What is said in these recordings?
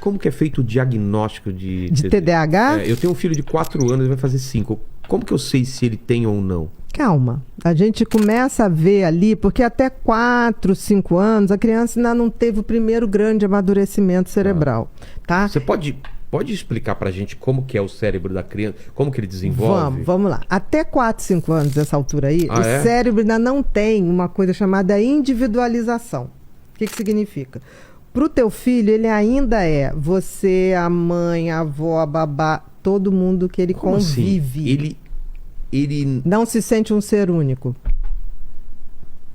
como que é feito o diagnóstico de TDAH? Eu tenho um filho de 4 anos, ele vai fazer 5. Como que eu sei se ele tem ou não? Calma, a gente começa a ver ali, porque até 4, 5 anos, a criança ainda não teve o primeiro grande amadurecimento cerebral, tá? Você pode explicar pra gente como que é o cérebro da criança, como que ele desenvolve? Vamos lá. Até 4, 5 anos, dessa altura aí, o cérebro ainda não tem uma coisa chamada individualização. O que significa? Pro teu filho, ele ainda é você, a mãe, a avó, a babá, todo mundo que ele como convive. Assim? Ele não se sente um ser único.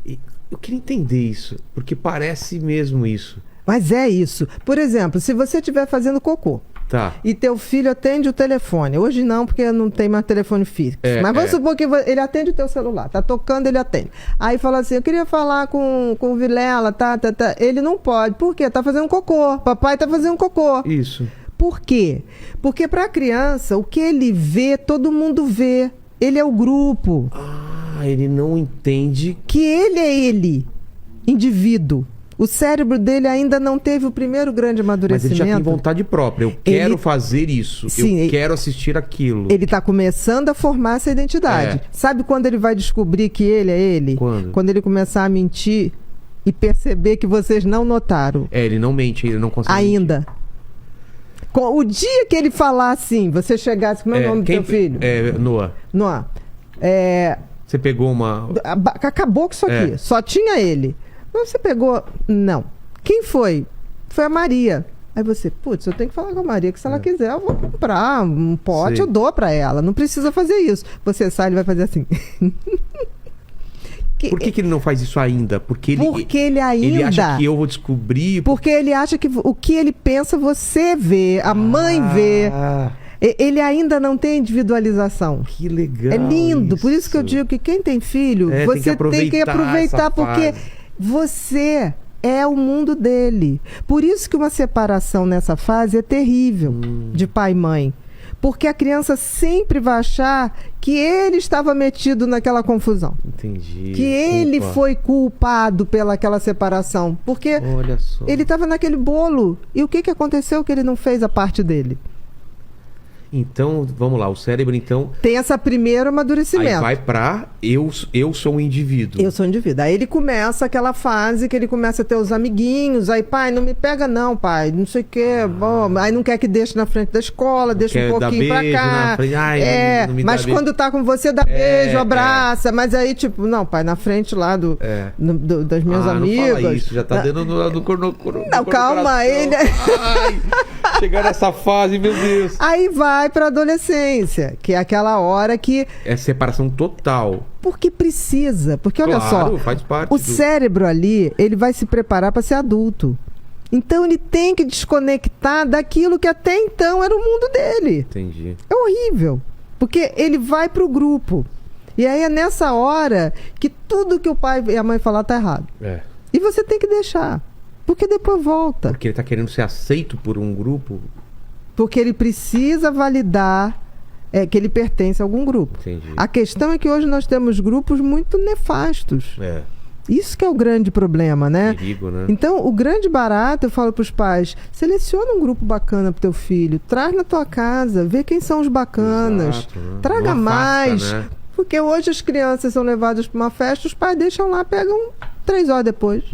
Eu queria entender isso, porque parece mesmo isso. Mas é isso. Por exemplo, se você estiver fazendo cocô, tá, e teu filho atende o telefone. Hoje não, porque não tem mais telefone fixo. Mas vamos supor que ele atende o teu celular. Tá tocando, ele atende. Aí fala assim, eu queria falar com o Vilela, tá. Ele não pode. Por quê? Tá fazendo cocô. Papai tá fazendo cocô. Isso. Por quê? Porque pra criança, o que ele vê, todo mundo vê. Ele é o grupo. Ele não entende que ele é ele, indivíduo. O cérebro dele ainda não teve o primeiro grande amadurecimento. Mas ele já tem vontade própria. Eu quero fazer isso. Sim, eu quero assistir aquilo. Ele está começando a formar essa identidade. Sabe quando ele vai descobrir que ele é ele? Quando? Quando ele começar a mentir e perceber que vocês não notaram. Ele não mente, ele não consegue ainda mentir. O dia que ele falar assim, você chegasse... Como é o nome do teu filho? Noah. Noah. Você pegou uma... Acabou com isso aqui. Só tinha ele. Você pegou... Não. Quem foi? Foi a Maria. Aí você, putz, eu tenho que falar com a Maria, que se ela quiser, eu vou comprar um pote, eu dou pra ela. Não precisa fazer isso. Você sai, ele vai fazer assim. Por que ele não faz isso ainda? Porque ele ainda... Ele acha que eu vou descobrir... Porque ele acha que o que ele pensa, você vê, a mãe vê. Ele ainda não tem individualização. Que legal. É lindo. Por isso que eu digo que quem tem filho, você tem que aproveitar porque você é o mundo dele. Por isso que uma separação nessa fase é terrível de pai e mãe. Porque a criança sempre vai achar que ele estava metido naquela confusão. Entendi. Que ele foi culpado pelaquela separação. Porque ele estava naquele bolo. E o que aconteceu que ele não fez a parte dele? Então, vamos lá, o cérebro então... Tem esse primeiro amadurecimento. Aí vai pra eu sou um indivíduo. Eu sou um indivíduo. Aí ele começa aquela fase que ele começa a ter os amiguinhos. Aí, pai, não me pega não, pai. Não sei o quê. Bom, aí não quer que deixe na frente da escola, deixa um pouquinho pra cá. Não me mas quando tá com você, dá beijo, abraça. Mas aí, tipo, não, pai, na frente lá das minhas amigas. Não fala isso, já tá dando no corno. Não, calma, ele... Chegar nessa fase, meu Deus. Aí vai pra adolescência, que é aquela hora que... É separação total. Porque precisa. Porque olha só, faz parte o cérebro ali, ele vai se preparar para ser adulto. Então ele tem que desconectar daquilo que até então era o mundo dele. Entendi. É horrível. Porque ele vai pro grupo. E aí é nessa hora que tudo que o pai e a mãe falar tá errado. E você tem que deixar. Porque depois volta. Porque ele tá querendo ser aceito por um grupo. Porque ele precisa validar que ele pertence a algum grupo. Entendi. A questão é que hoje nós temos grupos muito nefastos. Isso que é o grande problema, né? Perigo, né? Então, o grande barato, eu falo para os pais, seleciona um grupo bacana pro teu filho, traz na tua casa, vê quem são os bacanas. Exato, né? Traga mais. Né? Porque hoje as crianças são levadas para uma festa, os pais deixam lá, pegam 3 horas depois.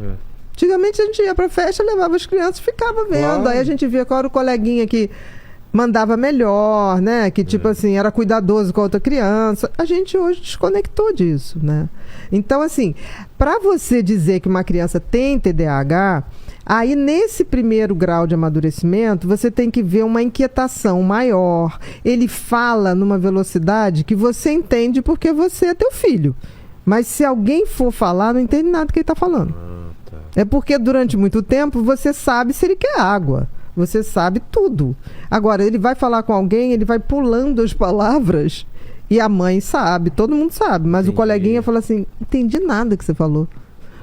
Antigamente a gente ia pra festa, levava as crianças e ficava vendo. Claro. Aí a gente via qual era o coleguinha que mandava melhor, né? Que tipo assim, era cuidadoso com a outra criança. A gente hoje desconectou disso, né? Então assim, para você dizer que uma criança tem TDAH, aí nesse primeiro grau de amadurecimento, você tem que ver uma inquietação maior. Ele fala numa velocidade que você entende porque você é teu filho. Mas se alguém for falar, não entende nada que ele tá falando. É porque durante muito tempo você sabe se ele quer água. Você sabe tudo. Agora, ele vai falar com alguém, ele vai pulando as palavras e a mãe sabe, todo mundo sabe. Mas o coleguinha fala assim, entendi nada que você falou.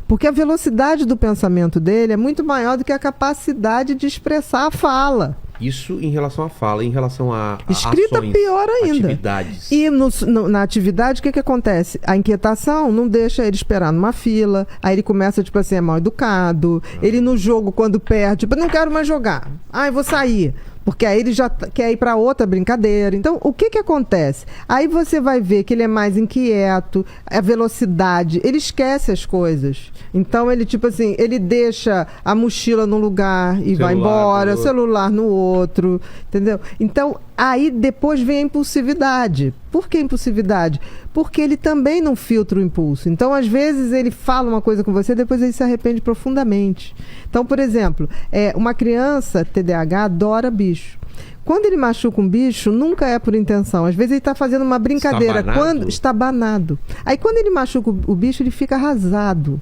Porque a velocidade do pensamento dele é muito maior do que a capacidade de expressar a fala. Isso em relação à fala, em relação a Escrita ações, pior ainda. atividades. E na atividade, o que acontece? A inquietação não deixa ele esperar numa fila, aí ele começa, tipo assim, é mal educado. Ele no jogo, quando perde, tipo, não quero mais jogar. Eu vou sair. Porque aí ele já quer ir para outra brincadeira. Então, o que acontece? Aí você vai ver que ele é mais inquieto, a velocidade, ele esquece as coisas. Então, ele, tipo assim, ele deixa a mochila num lugar e vai embora, o celular no outro, entendeu? Então, aí depois vem a impulsividade. Por que impulsividade? Porque ele também não filtra o impulso. Então, às vezes, ele fala uma coisa com você, depois ele se arrepende profundamente. Então, por exemplo, uma criança TDAH adora bicho. Quando ele machuca um bicho, nunca é por intenção. Às vezes ele está fazendo uma brincadeira. Está banado. Aí, quando ele machuca o bicho, ele fica arrasado.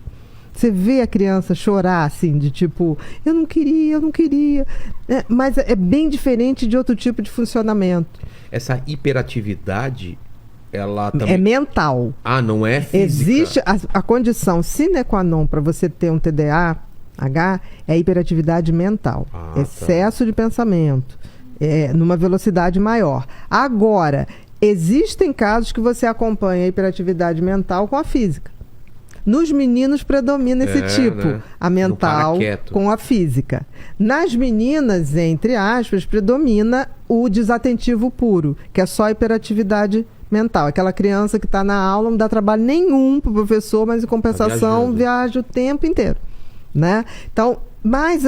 Você vê a criança chorar, assim, de tipo, eu não queria. Mas é bem diferente de outro tipo de funcionamento. Essa hiperatividade, ela também... É mental. Não é física? Existe a condição sine qua non para você ter um TDAH, é hiperatividade mental. Excesso de pensamento. Numa velocidade maior. Agora, existem casos que você acompanha a hiperatividade mental com a física. Nos meninos predomina esse tipo, né? A mental com a física. Nas meninas, entre aspas, predomina o desatentivo puro, que é só hiperatividade mental. Aquela criança que está na aula, não dá trabalho nenhum para o professor, mas em compensação viaja o tempo inteiro, né? Então, mas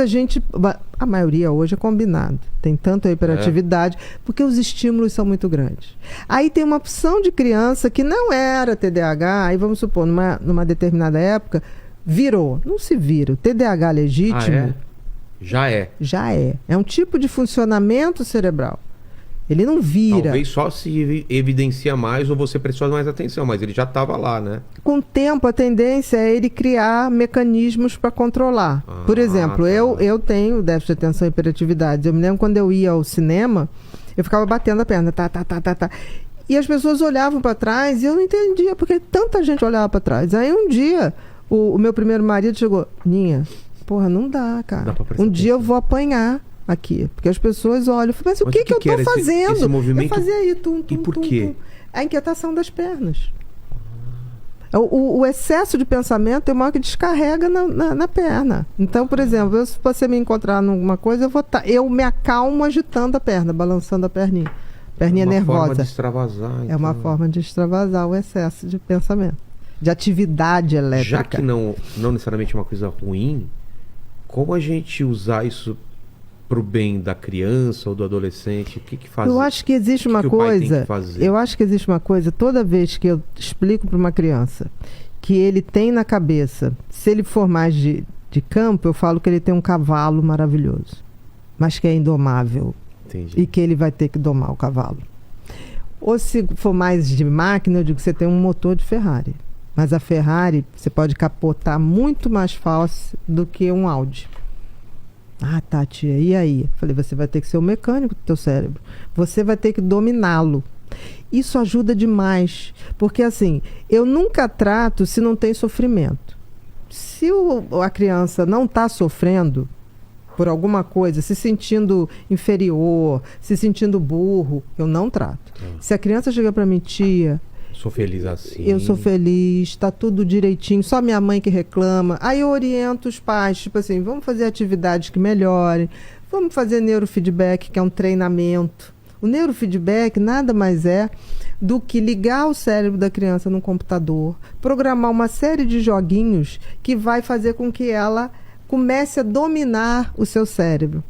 a maioria hoje é combinado. Tem tanta hiperatividade, porque os estímulos são muito grandes. Aí tem uma opção de criança que não era TDAH, aí vamos supor, numa determinada época, virou. Não se vira. O TDAH legítimo... Já é. Já é. É um tipo de funcionamento cerebral. Ele não vira. Talvez só se evidencia mais ou você prestou mais atenção, mas ele já estava lá, né? Com o tempo, a tendência é ele criar mecanismos para controlar. Por exemplo, eu tenho déficit de atenção e hiperatividade. Eu me lembro quando eu ia ao cinema, eu ficava batendo a perna, tá. E as pessoas olhavam para trás e eu não entendia porque tanta gente olhava para trás. Aí um dia, o meu primeiro marido chegou, Ninha, porra, não dá, cara. Um dia eu vou apanhar aqui, porque as pessoas olham, mas o que eu tô fazendo? Esse movimento... Eu fazia aí, e por quê? A inquietação das pernas. O excesso de pensamento é o maior que descarrega na perna. Então, por exemplo, se você me encontrar numa coisa, eu me acalmo agitando a perna, balançando a perninha. Perninha nervosa. É uma forma de extravasar. Então. É uma forma de extravasar o excesso de pensamento, de atividade elétrica. Já que não necessariamente é uma coisa ruim, como a gente usar isso pro bem da criança ou do adolescente? O que faz? Eu acho que existe uma coisa. Eu acho que existe uma coisa, toda vez que eu explico para uma criança que ele tem na cabeça, se ele for mais de campo, eu falo que ele tem um cavalo maravilhoso, mas que é indomável. Entendi. E que ele vai ter que domar o cavalo. Ou se for mais de máquina, eu digo que você tem um motor de Ferrari. Mas a Ferrari, você pode capotar muito mais fácil do que um Audi. Tá, tia, e aí? Falei, você vai ter que ser o mecânico do teu cérebro. Você vai ter que dominá-lo. Isso ajuda demais. Porque, assim, eu nunca trato se não tem sofrimento. Se a criança não está sofrendo por alguma coisa, se sentindo inferior, se sentindo burro, eu não trato. Se a criança chega para mim, tia... Sou feliz assim. Eu sou feliz, tá tudo direitinho, só minha mãe que reclama. Aí eu oriento os pais, tipo assim, vamos fazer atividades que melhorem, vamos fazer neurofeedback, que é um treinamento. O neurofeedback nada mais é do que ligar o cérebro da criança no computador, programar uma série de joguinhos que vai fazer com que ela comece a dominar o seu cérebro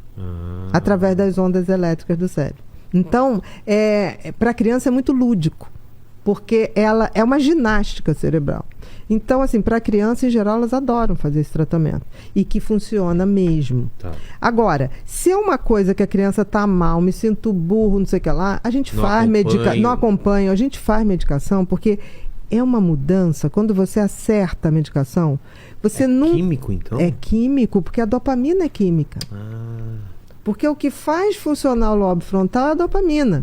através das ondas elétricas do cérebro. Então, para a criança é muito lúdico. Porque ela é uma ginástica cerebral. Então, assim, para a criança, em geral, elas adoram fazer esse tratamento. E que funciona mesmo. Tá. Agora, se é uma coisa que a criança está mal, me sinto burro, não sei o que lá, a gente faz medicação. Não acompanha, a gente faz medicação, porque é uma mudança. Quando você acerta a medicação, você não... É químico, então? É químico, porque a dopamina é química. Porque o que faz funcionar o lobo frontal é a dopamina.